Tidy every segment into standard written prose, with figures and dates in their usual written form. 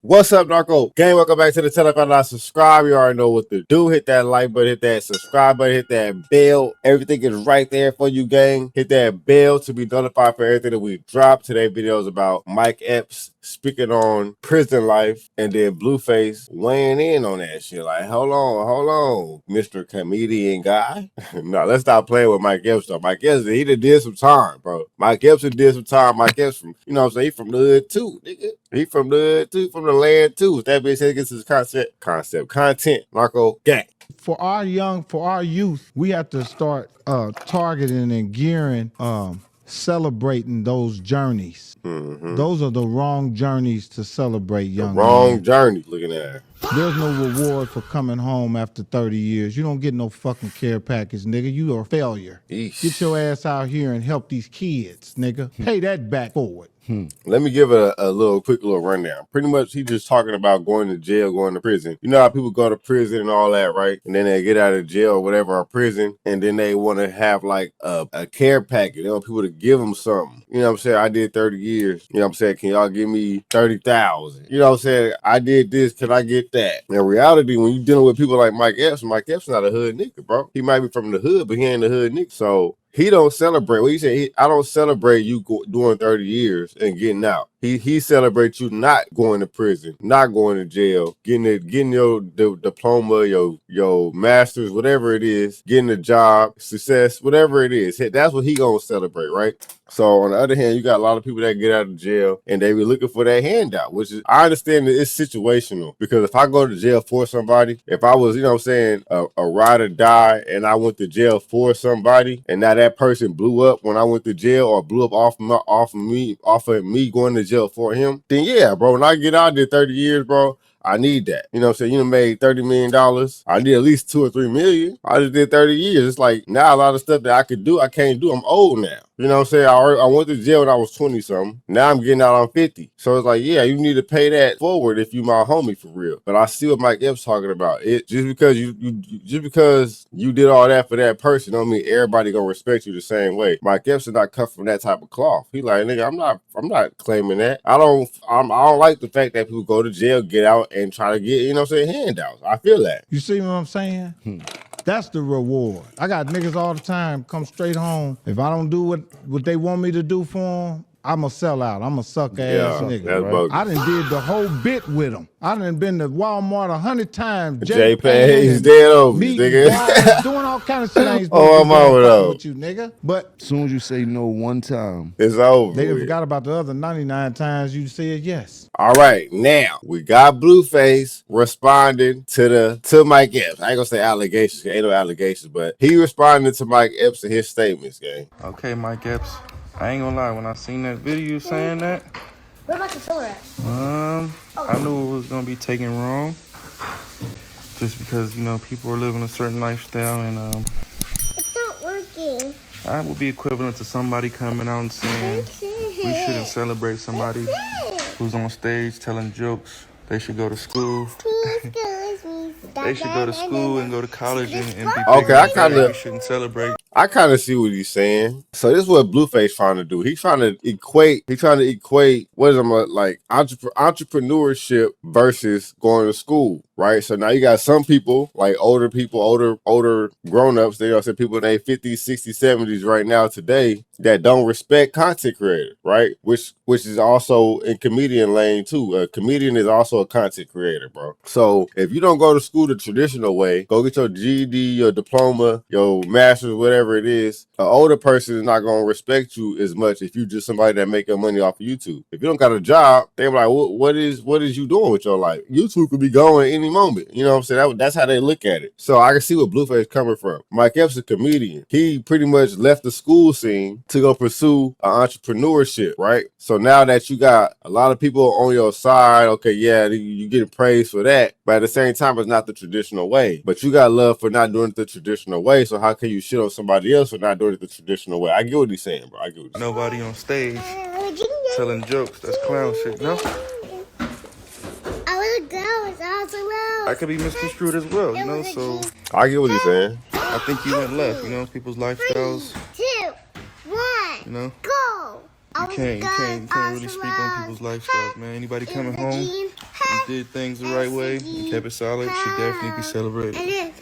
What's up, Narko? Gang, welcome back to the channel. If you're not subscribed, you already know what to do. Hit that like button, hit that subscribe button, hit that bell. Everything is right there for you, gang. Hit that bell to be notified for everything that we drop. Today's video is about Mike Epps speaking on prison life, and then Blueface weighing in on that shit. Like, hold on, Mr. Comedian guy. No, let's stop playing with Mike Epps though. Mike Epps, he did some time, bro. Mike Epps did some time. Mike Epps from, you know what I'm saying? He from the hood too, nigga. He from the hood too, from the land too. That bitch said gets his content, Narco gang. For our youth, we have to start targeting and gearing, celebrating those journeys. Those are the wrong journeys to celebrate, young man. Wrong journey, looking at her. There's no reward for coming home after 30 years. You don't get no fucking care package, nigga. You are a failure. Eesh. Get your ass out here and help these kids, nigga. Pay that back forward. Let me give it a quick little rundown. Pretty much, he just talking about going to jail, going to prison. You know how people go to prison and all that, right? And then they get out of jail or whatever, or prison, and then they want to have like a care package. They want people to give them something. You know what I'm saying? I did 30 years. You know what I'm saying? Can y'all give me 30,000? You know what I'm saying? I did this. Can I get that? In reality, when you're dealing with people like Mike Epps not a hood nigga, bro. He might be from the hood, but he ain't the hood nigga. So he don't celebrate. What you say? I don't celebrate you doing 30 years and getting out. He celebrates you not going to prison, not going to jail, getting your diploma, your master's, whatever it is, getting a job, success, whatever it is. That's what he gonna celebrate, right? So on the other hand, you got a lot of people that get out of jail and they be looking for that handout, which is, I understand that it's situational, because if I go to jail for somebody, if I was, you know what I'm saying, a ride or die, and I went to jail for somebody, and now that person blew up when I went to jail, or blew up off of me going to jail for him, then yeah, bro, when I get out there 30 years, bro, I need that. You know what I'm saying? You done made $30 million. I need at least 2 or 3 million. I just did 30 years. It's like, now a lot of stuff that I could do, I can't do. I'm old now. You know what I'm saying? I went to jail when I was 20 something. Now I'm getting out on 50. So it's like, yeah, you need to pay that forward if you my homie for real. But I see what Mike Epps talking about. It just because you did all that for that person don't mean everybody gonna respect you the same way. Mike Epps is not cut from that type of cloth. He like, nigga, I'm not claiming that. I don't like the fact that people go to jail, get out, and try to get, you know what I'm saying, handouts. I feel that. You see what I'm saying? That's the reward. I got niggas all the time come straight home. If I don't do what they want me to do for them, I'm a sellout. I'm a suck ass nigga. That's bogus. I done did the whole bit with them. I done been to Walmart 100 times. J-Pay's dead over, nigga. Doing all kind of shit. I ain't Oh, I'm over though. with you, nigga. But as soon as you say no one time, it's over. They forgot about the other 99 times you said yes. All right, now we got Blueface responding to Mike Epps. I ain't gonna say allegations, ain't no allegations, but he responded to Mike Epps and his statements, gang. Okay, Mike Epps. I ain't gonna lie, when I seen that video saying that, What about the solar? I knew it was gonna be taken wrong. Just because, you know, people are living a certain lifestyle, and It's not working. I would be equivalent to somebody coming out and saying we shouldn't celebrate somebody who's on stage telling jokes. They should go to school. They should go to school and go to college and be Okay, we shouldn't celebrate. I kind of see what he's saying. So this is what Blueface trying to do. He's trying to equate what is it, like entrepreneurship versus going to school, right? So now you got some people, like older people, older grown-ups, they say people in their 50s, 60s, 70s right now today, that don't respect content creators, right? Which is also in comedian lane too. A comedian is also a content creator, bro. So if you don't go to school the traditional way, go get your GED, your diploma, your master's, whatever it is, an older person is not going to respect you as much if you just somebody that making money off of YouTube. If you don't got a job, they're like, what is you doing with your life? YouTube could be going any moment. You know what I'm saying? That's how they look at it. So I can see where Blueface coming from. Mike Epps is a comedian. He pretty much left the school scene to go pursue entrepreneurship, right? So now that you got a lot of people on your side, okay, yeah, you getting praised for that, but at the same time, it's not the traditional way. But you got love for not doing it the traditional way, so how can you shit on somebody else for not doing it the traditional way? I get what he's saying, bro. I get what he's saying. Nobody on stage telling jokes. That's clown shit, no? I want to go. It's also I could be misconstrued as well, you know, so I get what he's saying. I think you went left, you know, people's lifestyles, 3, 2, 1, you know? go. You can't really speak on people's lifestyles, man. Anybody coming home and did things the right way and kept it solid should definitely be celebrated.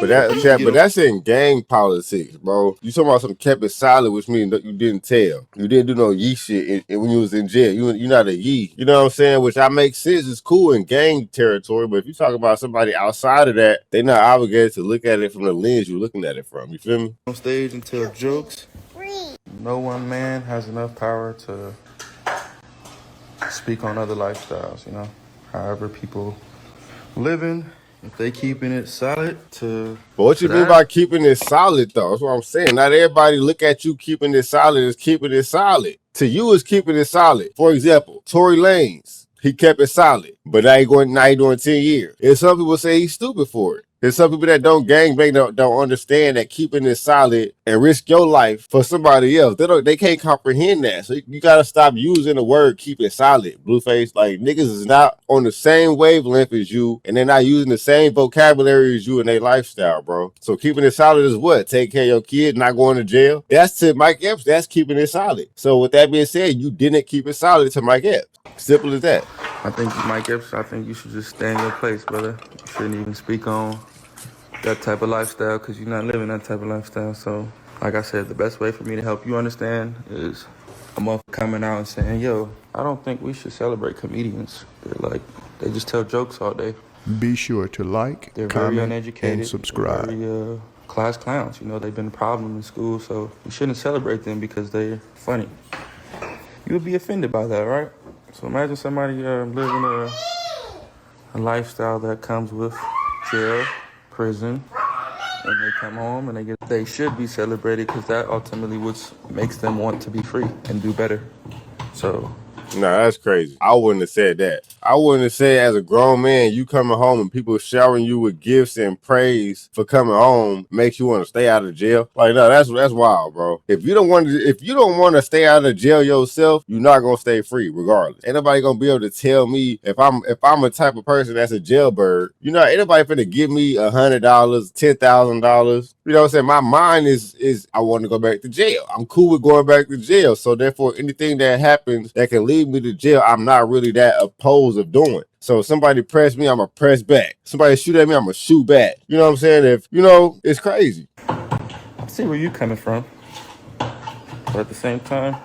But that's in gang politics, bro. You talking about some kept it solid, which means that you didn't tell. You didn't do no yee shit when you was in jail. You're not a yee. You know what I'm saying? Which I make sense. It's cool in gang territory, but if you talk about somebody outside of that, they're not obligated to look at it from the lens you're looking at it from. You feel me? On stage and tell jokes. No one man has enough power to speak on other lifestyles, you know. However people living, if they keeping it solid to... But what you mean by keeping it solid, though? That's what I'm saying. Not everybody look at you keeping it solid as keeping it solid. To you, is keeping it solid. For example, Tory Lanez, he kept it solid, but now he doing 10 years. And some people say he's stupid for it. There's some people that don't gangbang don't understand that keeping it solid and risk your life for somebody else. They can't comprehend that. So you gotta stop using the word keep it solid, Blueface. Like, niggas is not on the same wavelength as you, and they're not using the same vocabulary as you in their lifestyle, bro. So keeping it solid is what? Take care of your kid, not going to jail. That's to Mike Epps. That's keeping it solid. So with that being said, you didn't keep it solid to Mike Epps. Simple as that. I think Mike Epps, I think you should just stay in your place, brother. You shouldn't even speak on that type of lifestyle because you're not living that type of lifestyle. So, like I said, the best way for me to help you understand is a motherfucker coming out and saying, yo, I don't think we should celebrate comedians. They just tell jokes all day. Be sure to like, They're very comment, uneducated, and subscribe. very class clowns. You know, they've been a problem in school, so you shouldn't celebrate them because they're funny. You would be offended by that, right? So imagine somebody living a lifestyle that comes with jail, prison, and they come home and they should be celebrated because that ultimately makes them want to be free and do better. So Nah, that's crazy. I wouldn't have said that. I wouldn't have said as a grown man, you coming home and people showering you with gifts and praise for coming home makes you want to stay out of jail. Like, no, that's wild, bro. If you don't want to stay out of jail yourself, you're not gonna stay free regardless. Ain't nobody gonna be able to tell me if I'm a type of person that's a jailbird. You know, ain't nobody finna give me $100, $10,000. You know what I'm saying? My mind is I want to go back to jail. I'm cool with going back to jail. So therefore, anything that happens that can lead me to jail, I'm not really that opposed of doing. So if somebody press me, I'm going to press back. Somebody shoot at me, I'm going to shoot back. You know what I'm saying? If, you know, it's crazy. I see where you coming from. But at the same time,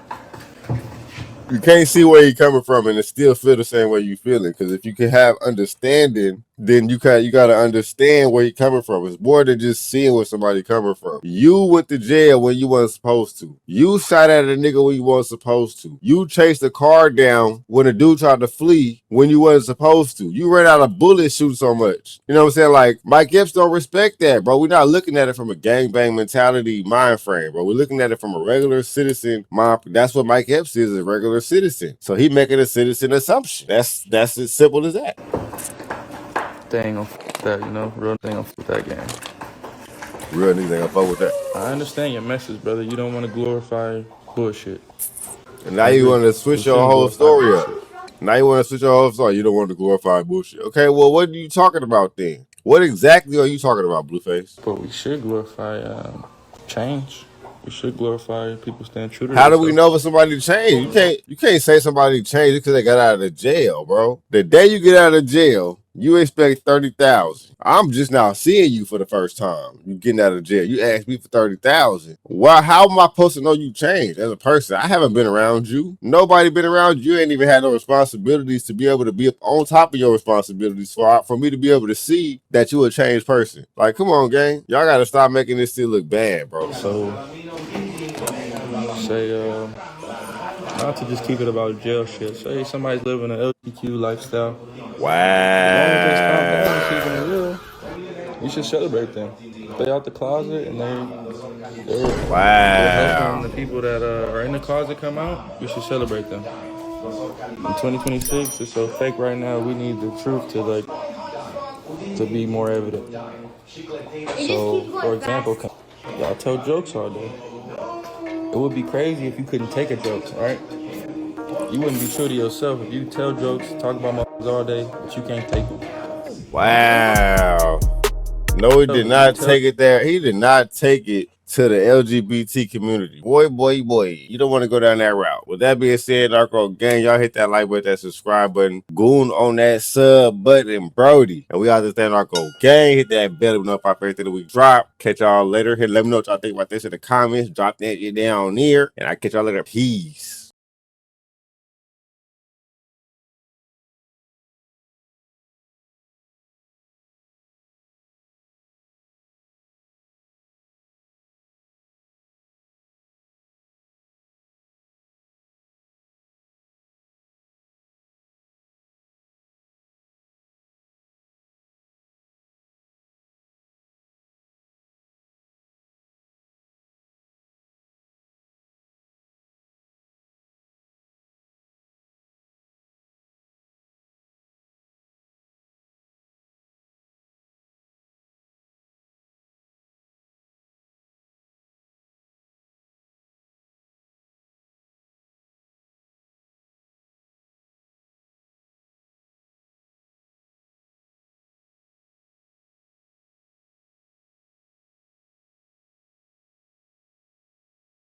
you can't see where you're coming from and it still feel the same way you feeling. Because if you can have understanding, then you got to understand where you're coming from. It's more than just seeing where somebody coming from. You went to jail when you wasn't supposed to. You shot at a nigga when you wasn't supposed to. You chased a car down when a dude tried to flee when you wasn't supposed to. You ran out of bullets shooting so much. You know what I'm saying? Like, Mike Epps don't respect that, bro. We're not looking at it from a gangbang mentality mind frame, bro. We're looking at it from a regular citizen mind. That's what Mike Epps is, a regular citizen. So he making a citizen assumption. That's as simple as that. they ain't gonna fuck with that, you know? Real thing gonna fuck with that game. Real niggas ain't gonna fuck with that. I understand your message, brother. You don't want to glorify bullshit. And now you want to switch your whole story up. Now you want to switch your whole story. You don't want to glorify bullshit. Okay, well, what are you talking about then? What exactly are you talking about, Blueface? But we should glorify change. We should glorify people staying true to How do themselves. we know for somebody to change? You can't say somebody changed because they got out of the jail, bro. The day you get out of jail, you expect 30,000. I'm just now seeing you for the first time. You getting out of jail. You asked me for 30,000. Why? How am I supposed to know you changed as a person? I haven't been around you. Nobody been around you. You ain't even had no responsibilities to be able to be on top of your responsibilities for me to be able to see that you a changed person. Like, come on, gang. Y'all got to stop making this still look bad, bro. So, say, not to just keep it about jail shit. Say somebody's living an LGBTQ lifestyle. Wow. As long as they stop keeping it real, you should celebrate them. Stay out the closet and they're helping the people that are in the closet come out. You should celebrate them. In 2026, it's so fake right now. We need the truth to be more evident. So, for example, y'all tell jokes all day. It would be crazy if you couldn't take a joke, right? You wouldn't be true to yourself if you tell jokes, talk about motherfuckers all day, but you can't take them. Wow. No, he did not take it there. He did not take it to the LGBT community. Boy, you don't want to go down that route. With that being said, Narco gang, y'all hit that like button, that subscribe button, goon on that sub button, Brody. And we out this thing, Narco gang. Hit that bell button up for everything that we drop. Catch y'all later. Let me know what y'all think about this in the comments. Drop that shit down there. And I catch y'all later. Peace.